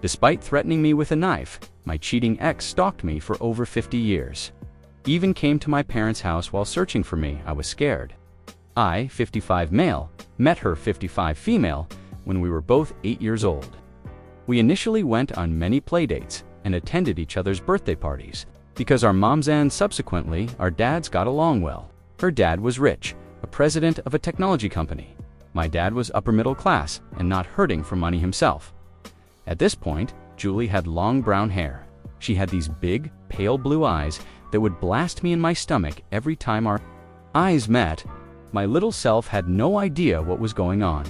Despite threatening me with a knife, my cheating ex stalked me for over 50 years. Even came to my parents' house while searching for me. I was scared. I, 55 male, met her 55 female when we were both 8 years old. We initially went on many playdates and attended each other's birthday parties because our moms and subsequently our dads got along well. Her dad was rich, a president of a technology company. My dad was upper middle class and not hurting for money himself. At this point, Julie had long brown hair. She had these big, pale blue eyes that would blast me in my stomach every time our eyes met. My little self had no idea what was going on.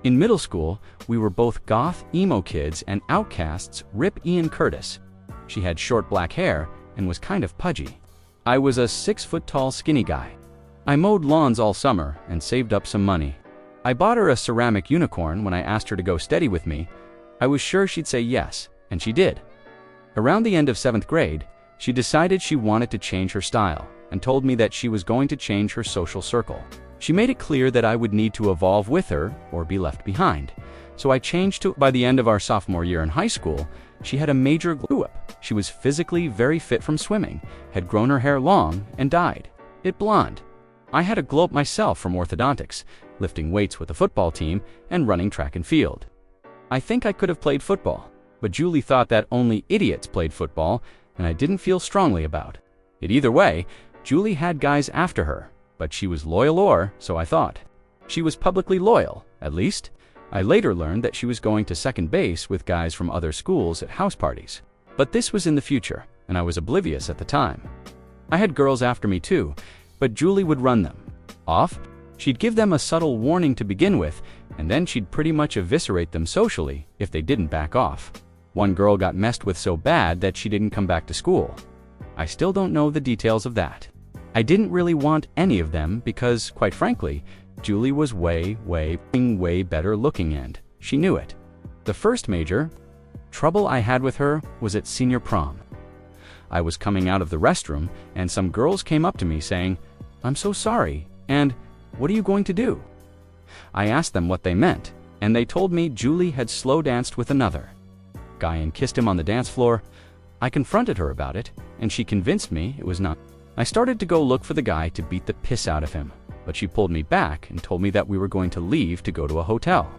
In middle school, we were both goth, emo kids and outcasts. Rip Ian Curtis. She had short black hair and was kind of pudgy. I was a 6-foot-tall skinny guy. I mowed lawns all summer and saved up some money. I bought her a ceramic unicorn when I asked her to go steady with me. I was sure she'd say yes, and she did. Around the end of 7th grade, she decided she wanted to change her style and told me that she was going to change her social circle. She made it clear that I would need to evolve with her or be left behind. So I changed to. By the end of our sophomore year in high school, she had a major glow up. She was physically very fit from swimming, had grown her hair long, and dyed it blonde. I had a glow up myself from orthodontics, lifting weights with the football team and running track and field. I think I could have played football, but Julie thought that only idiots played football, and I didn't feel strongly about it. Either way, Julie had guys after her, but she was loyal, or so I thought. She was publicly loyal, at least. I later learned that she was going to second base with guys from other schools at house parties. But this was in the future, and I was oblivious at the time. I had girls after me too, but Julie would run them off. She'd give them a subtle warning to begin with, and then she'd pretty much eviscerate them socially if they didn't back off. One girl got messed with so bad that she didn't come back to school. I still don't know the details of that. I didn't really want any of them because, quite frankly, Julie was way better looking and she knew it. The first major trouble I had with her was at senior prom. I was coming out of the restroom and some girls came up to me saying, "I'm so sorry," and "What are you going to do?" I asked them what they meant, and they told me Julie had slow danced with another guy and kissed him on the dance floor. I confronted her about it, and she convinced me it was not. I started to go look for the guy to beat the piss out of him, but she pulled me back and told me that we were going to leave to go to a hotel.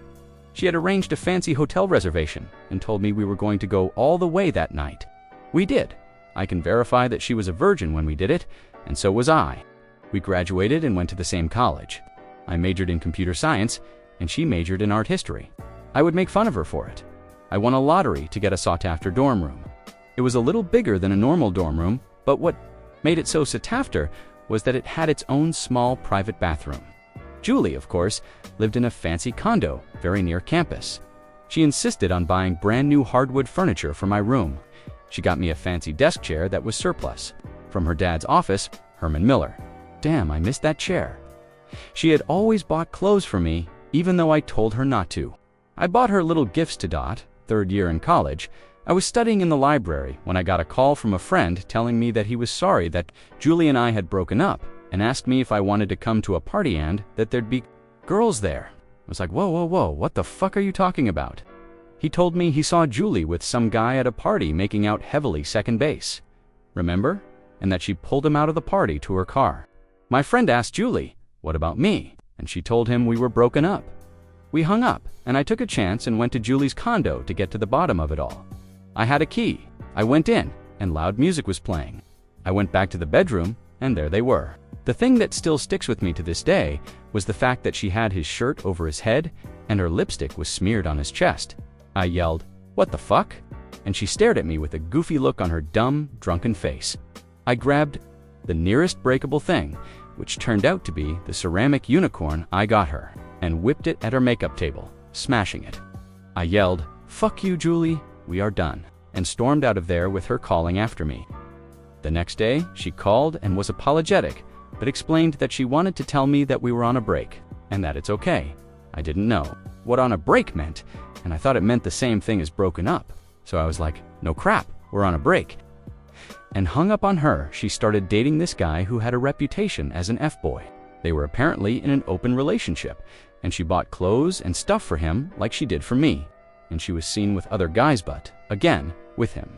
She had arranged a fancy hotel reservation and told me we were going to go all the way that night. We did. I can verify that she was a virgin when we did it, and so was I. We graduated and went to the same college. I majored in computer science, and she majored in art history. I would make fun of her for it. I won a lottery to get a sought-after dorm room. It was a little bigger than a normal dorm room, but what made it so sought-after was that it had its own small private bathroom. Julie, of course, lived in a fancy condo very near campus. She insisted on buying brand new hardwood furniture for my room. She got me a fancy desk chair that was surplus from her dad's office, Herman Miller. Damn, I missed that chair. She had always bought clothes for me, even though I told her not to. I bought her little gifts to dot. 3rd year in college, I was studying in the library when I got a call from a friend telling me that he was sorry that Julie and I had broken up and asked me if I wanted to come to a party and that there'd be girls there. I was like, whoa, what the fuck are you talking about? He told me he saw Julie with some guy at a party making out heavily second base. Remember? And that she pulled him out of the party to her car. My friend asked Julie, "What about me?" And she told him we were broken up. We hung up, and I took a chance and went to Julie's condo to get to the bottom of it all. I had a key. I went in, and loud music was playing. I went back to the bedroom, and there they were. The thing that still sticks with me to this day was the fact that she had his shirt over his head, and her lipstick was smeared on his chest. I yelled, "What the fuck?" And she stared at me with a goofy look on her dumb, drunken face. I grabbed the nearest breakable thing, which turned out to be the ceramic unicorn I got her, and whipped it at her makeup table, smashing it. I yelled, "Fuck you, Julie, we are done," and stormed out of there with her calling after me. The next day, she called and was apologetic, but explained that she wanted to tell me that we were on a break, and that it's okay. I didn't know what on a break meant, and I thought it meant the same thing as broken up. So I was like, no crap, we're on a break. And hung up on her. She started dating this guy who had a reputation as an F-boy. They were apparently in an open relationship, and she bought clothes and stuff for him like she did for me. and she was seen with other guys but, again, with him.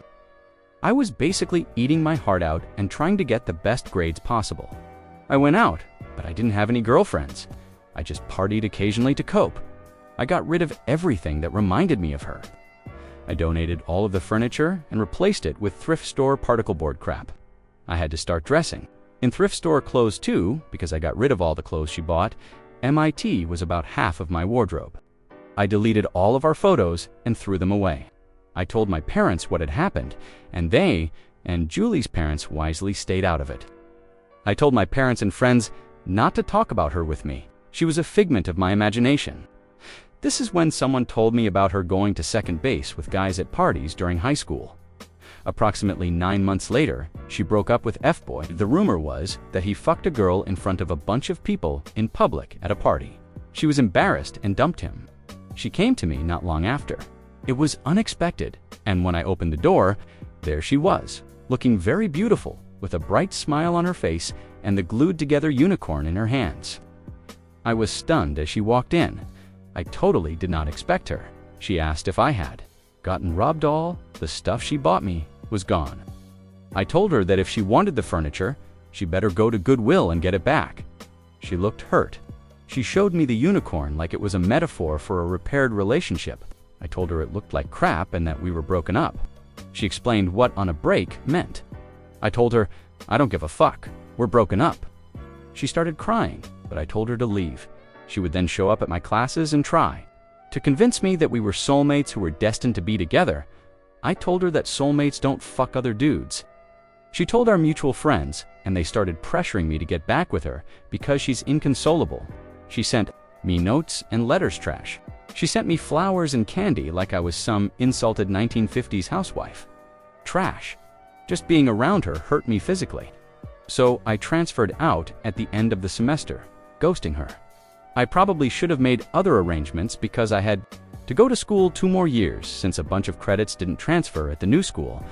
I was basically eating my heart out and trying to get the best grades possible. I went out, but I didn't have any girlfriends. I just partied occasionally to cope. I got rid of everything that reminded me of her. I donated all of the furniture and replaced it with thrift store particle board crap. I had to start dressing. In thrift store clothes too, because I got rid of all the clothes she bought. MIT was about half of my wardrobe. I deleted all of our photos and threw them away. I told my parents what had happened, and they, and Julie's parents, wisely stayed out of it. I told my parents and friends not to talk about her with me. She was a figment of my imagination. This is when someone told me about her going to second base with guys at parties during high school. Approximately 9 months later, she broke up with F-boy. The rumor was that he fucked a girl in front of a bunch of people in public at a party. She was embarrassed and dumped him. She came to me not long after. It was unexpected, and when I opened the door, there she was, looking very beautiful, with a bright smile on her face and the glued-together unicorn in her hands. I was stunned as she walked in. I totally did not expect her. She asked if I had gotten robbed. All the stuff she bought me was gone. I told her that if she wanted the furniture, she better go to Goodwill and get it back. She looked hurt. She showed me the unicorn like it was a metaphor for a repaired relationship. I told her it looked like crap and that we were broken up. She explained what "on a break" meant. I told her, I don't give a fuck, we're broken up. She started crying, but I told her to leave. She would then show up at my classes and try to convince me that we were soulmates who were destined to be together. I told her that soulmates don't fuck other dudes. She told our mutual friends, and they started pressuring me to get back with her because she's inconsolable. She sent me notes and letters trash. She sent me flowers and candy like I was some insulted 1950s housewife. Trash. Just being around her hurt me physically. So I transferred out at the end of the semester, ghosting her. I probably should have made other arrangements because I had to go to school 2 more years since a bunch of credits didn't transfer at the new school.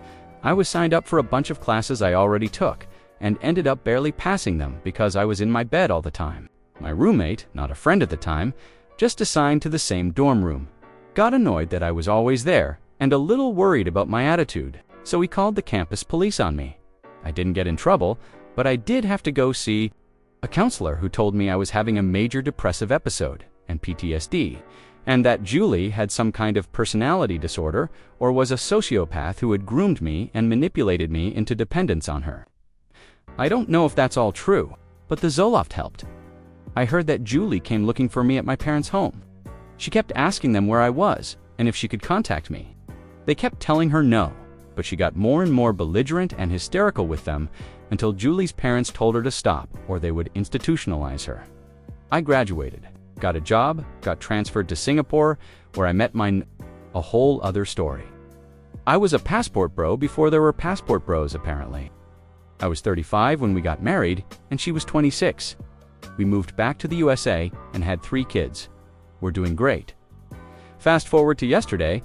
I was signed up for a bunch of classes I already took and ended up barely passing them because I was in my bed all the time. My roommate, not a friend at the time, just assigned to the same dorm room, got annoyed that I was always there and a little worried about my attitude, so he called the campus police on me. I didn't get in trouble, but I did have to go see a counselor who told me I was having a major depressive episode and PTSD, and that Julie had some kind of personality disorder or was a sociopath who had groomed me and manipulated me into dependence on her. I don't know if that's all true, but the Zoloft helped. I heard that Julie came looking for me at my parents' home. She kept asking them where I was and if she could contact me. They kept telling her no, but she got more and more belligerent and hysterical with them until Julie's parents told her to stop or they would institutionalize her. I graduated, got a job, got transferred to Singapore, where I met a whole other story. I was a passport bro before there were passport bros, apparently. I was 35 when we got married, and she was 26. We moved back to the USA and had 3 kids. We're doing great. Fast forward to yesterday.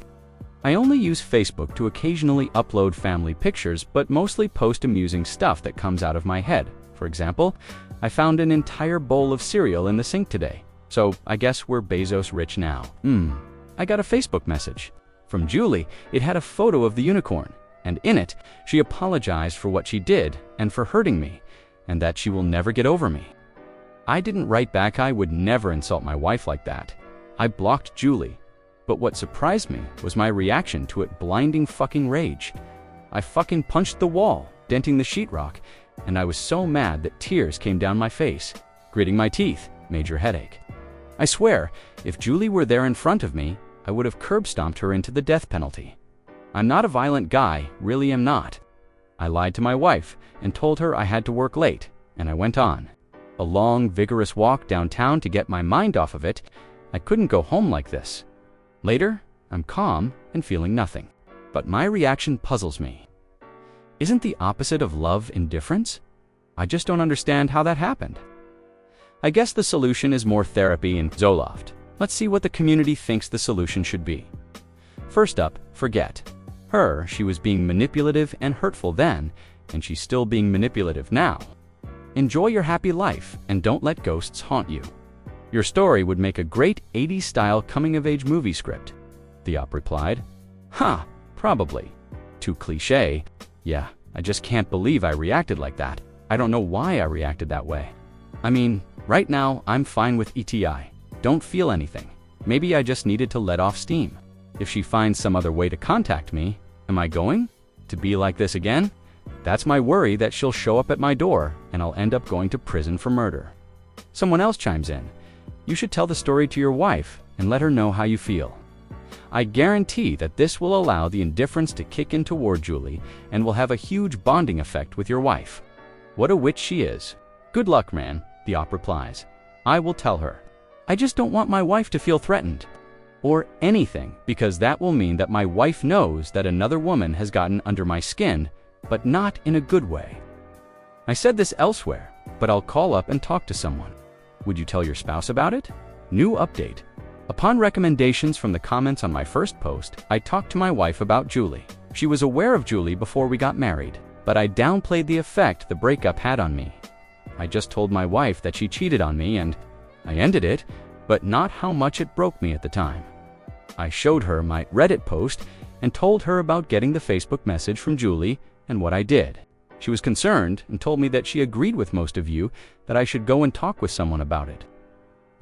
I only use Facebook to occasionally upload family pictures, but mostly post amusing stuff that comes out of my head. For example, I found an entire bowl of cereal in the sink today, so I guess we're Bezos rich now. I got a Facebook message from Julie. It had a photo of the unicorn, and in it, she apologized for what she did and for hurting me, and that she will never get over me. I didn't write back. I would never insult my wife like that. I blocked Julie. But what surprised me was my reaction to it. Blinding fucking rage. I fucking punched the wall, denting the sheetrock, and I was so mad that tears came down my face. Gritting my teeth, major headache. I swear, if Julie were there in front of me, I would have curb stomped her into the death penalty. I'm not a violent guy, really am not. I lied to my wife and told her I had to work late, and I went on a long, vigorous walk downtown to get my mind off of it. I couldn't go home like this. Later, I'm calm and feeling nothing. But my reaction puzzles me. Isn't the opposite of love indifference? I just don't understand how that happened. I guess the solution is more therapy and Zoloft. Let's see what the community thinks the solution should be. First up, forget her. She was being manipulative and hurtful then, and she's still being manipulative now. Enjoy your happy life and don't let ghosts haunt you. Your story would make a great 80s-style coming-of-age movie script. the op replied. Huh, probably. Too cliché. Yeah, I just can't believe I reacted like that. I don't know why I reacted that way. I mean, right now, I'm fine with ETI. Don't feel anything. Maybe I just needed to let off steam. If she finds some other way to contact me, am I going to be like this again? That's my worry, that she'll show up at my door and I'll end up going to prison for murder. Someone else chimes in. You should tell the story to your wife and let her know how you feel. I guarantee that this will allow the indifference to kick in toward Julie and will have a huge bonding effect with your wife. What a witch she is. Good luck, man, the op replies. I will tell her. I just don't want my wife to feel threatened. Or anything, because that will mean that my wife knows that another woman has gotten under my skin, but not in a good way. I said this elsewhere, but I'll call up and talk to someone. Would you tell your spouse about it? New update. Upon recommendations from the comments on my first post, I talked to my wife about Julie. She was aware of Julie before we got married, but I downplayed the effect the breakup had on me. I just told my wife that she cheated on me and I ended it, but not how much it broke me at the time. I showed her my Reddit post and told her about getting the Facebook message from Julie and what I did. She was concerned and told me that she agreed with most of you that I should go and talk with someone about it.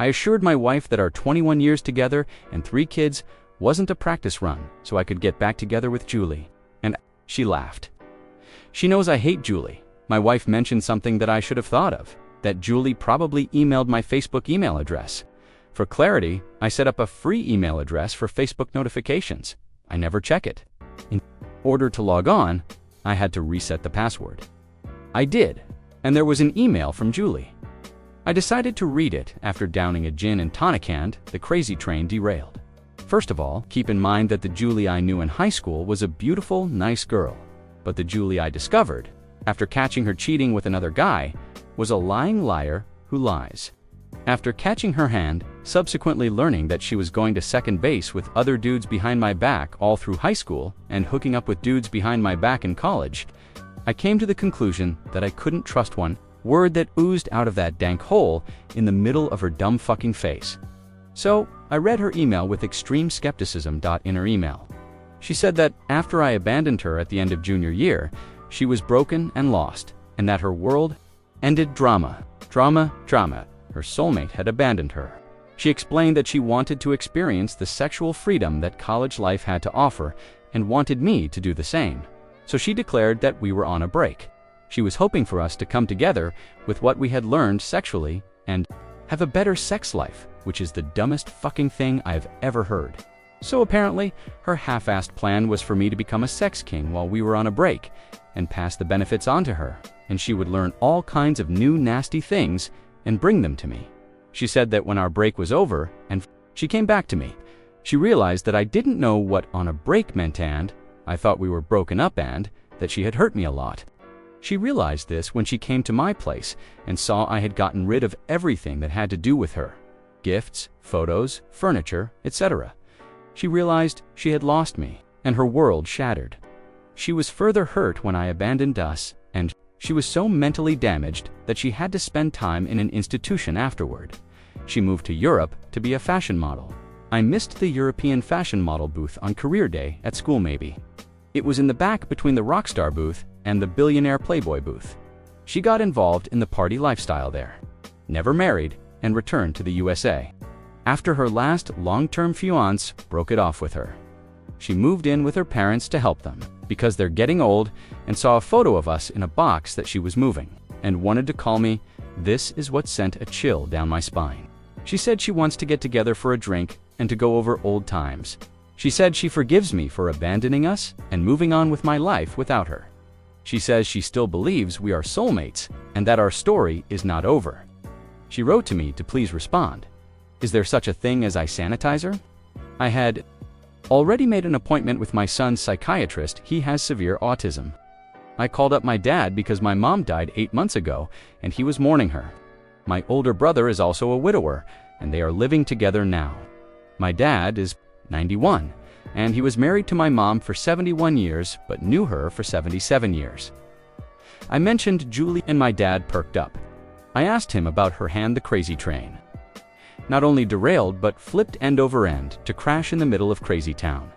I assured my wife that our 21 years together and 3 kids wasn't a practice run so I could get back together with Julie, and she laughed. She knows I hate Julie. My wife mentioned something that I should have thought of, that Julie probably emailed my Facebook email address. For clarity, I set up a free email address for Facebook notifications. I never check it. In order to log on, I had to reset the password. I did, and there was an email from Julie. I decided to read it after downing a gin and tonic and the crazy train derailed. First of all, keep in mind that the Julie I knew in high school was a beautiful, nice girl. But the Julie I discovered, after catching her cheating with another guy, was a lying liar who lies. After catching her hand, subsequently learning that she was going to second base with other dudes behind my back all through high school and hooking up with dudes behind my back in college, I came to the conclusion that I couldn't trust one word that oozed out of that dank hole in the middle of her dumb fucking face. So I read her email with extreme skepticism. In her email, she said that after I abandoned her at the end of junior year, she was broken and lost, and that her world ended. Drama. Her soulmate had abandoned her. She explained that she wanted to experience the sexual freedom that college life had to offer and wanted me to do the same. So she declared that we were on a break. She was hoping for us to come together with what we had learned sexually and have a better sex life, which is the dumbest fucking thing I've ever heard. So apparently, her half-assed plan was for me to become a sex king while we were on a break and pass the benefits on to her, and she would learn all kinds of new nasty things and bring them to me. She said that when our break was over and she came back to me, she realized that I didn't know what on a break meant and I thought we were broken up and that she had hurt me a lot. She realized this when she came to my place and saw I had gotten rid of everything that had to do with her. Gifts, photos, furniture, etc. She realized she had lost me and her world shattered. She was further hurt when I abandoned us, and she was so mentally damaged that she had to spend time in an institution afterward. She moved to Europe to be a fashion model. I missed the European fashion model booth on career day at school maybe. It was in the back between the rockstar booth and the billionaire playboy booth. She got involved in the party lifestyle there, never married, and returned to the USA. After her last long-term fiancé broke it off with her, she moved in with her parents to help them because they're getting old, and saw a photo of us in a box that she was moving and wanted to call me. This is what sent a chill down my spine. She said she wants to get together for a drink and to go over old times. She said she forgives me for abandoning us and moving on with my life without her. She says she still believes we are soulmates and that our story is not over. She wrote to me to please respond. Is there such a thing as eye sanitizer? I had already made an appointment with my son's psychiatrist. He has severe autism. I called up my dad because my mom died 8 months ago and he was mourning her. My older brother is also a widower and they are living together now. My dad is 91 and he was married to my mom for 71 years but knew her for 77 years. I mentioned Julie and my dad perked up. I asked him about her hand, the crazy train. Not only derailed but flipped end over end to crash in the middle of crazy town.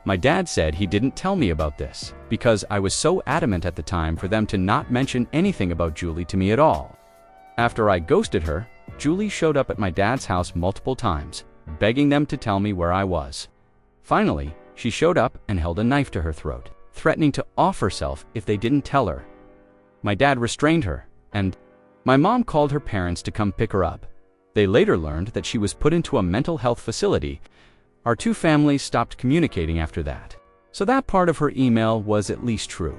My dad said he didn't tell me about this because I was so adamant at the time for them to not mention anything about Julie to me at all. After I ghosted her, Julie showed up at my dad's house multiple times, begging them to tell me where I was. Finally, she showed up and held a knife to her throat, threatening to off herself if they didn't tell her. My dad restrained her, and my mom called her parents to come pick her up. They later learned that she was put into a mental health facility. Our two families stopped communicating after that. So that part of her email was at least true.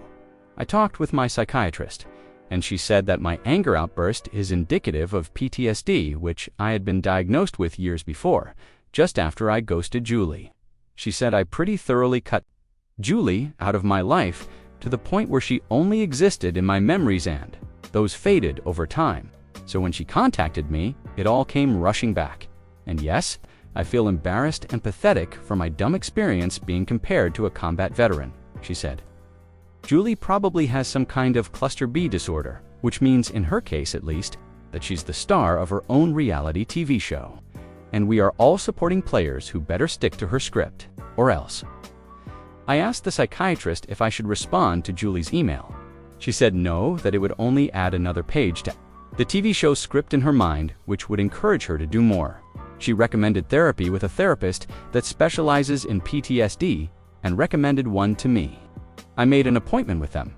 I talked with my psychiatrist, and she said that my anger outburst is indicative of PTSD, which I had been diagnosed with years before, just after I ghosted Julie. She said I pretty thoroughly cut Julie out of my life to the point where she only existed in my memories, and those faded over time. So when she contacted me, it all came rushing back. And yes, I feel embarrassed and pathetic for my dumb experience being compared to a combat veteran, she said. Julie probably has some kind of cluster B disorder, which means, in her case at least, that she's the star of her own reality TV show. And we are all supporting players who better stick to her script, or else. I asked the psychiatrist if I should respond to Julie's email. She said no, that it would only add another page to the TV show's script in her mind, which would encourage her to do more. She recommended therapy with a therapist that specializes in PTSD and recommended one to me. I made an appointment with them.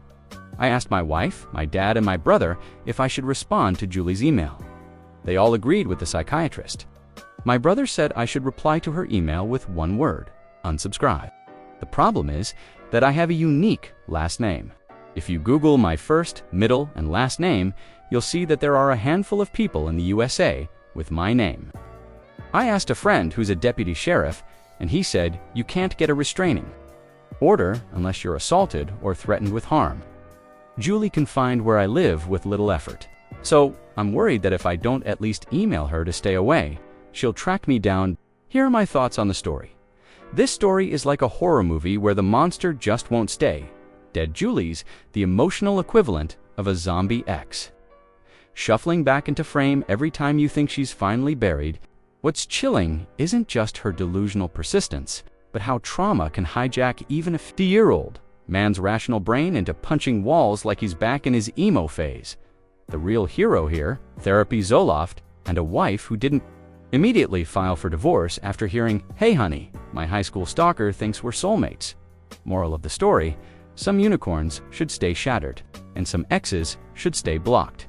I asked my wife, my dad, and my brother if I should respond to Julie's email. They all agreed with the psychiatrist. My brother said I should reply to her email with one word: unsubscribe. The problem is that I have a unique last name. If you Google my first, middle, and last name, you'll see that there are a handful of people in the USA with my name. I asked a friend who's a deputy sheriff, and he said you can't get a restraining order unless you're assaulted or threatened with harm. Julie can find where I live with little effort. So I'm worried that if I don't at least email her to stay away, she'll track me down. Here are my thoughts on the story. This story is like a horror movie where the monster just won't stay. Dead Julie's the emotional equivalent of a zombie ex, shuffling back into frame every time you think she's finally buried. What's chilling isn't just her delusional persistence, but how trauma can hijack even a 50-year-old man's rational brain into punching walls like he's back in his emo phase. The real hero here, therapy Zoloft, and a wife who didn't immediately file for divorce after hearing, "Hey honey, my high school stalker thinks we're soulmates." Moral of the story: some unicorns should stay shattered, and some exes should stay blocked.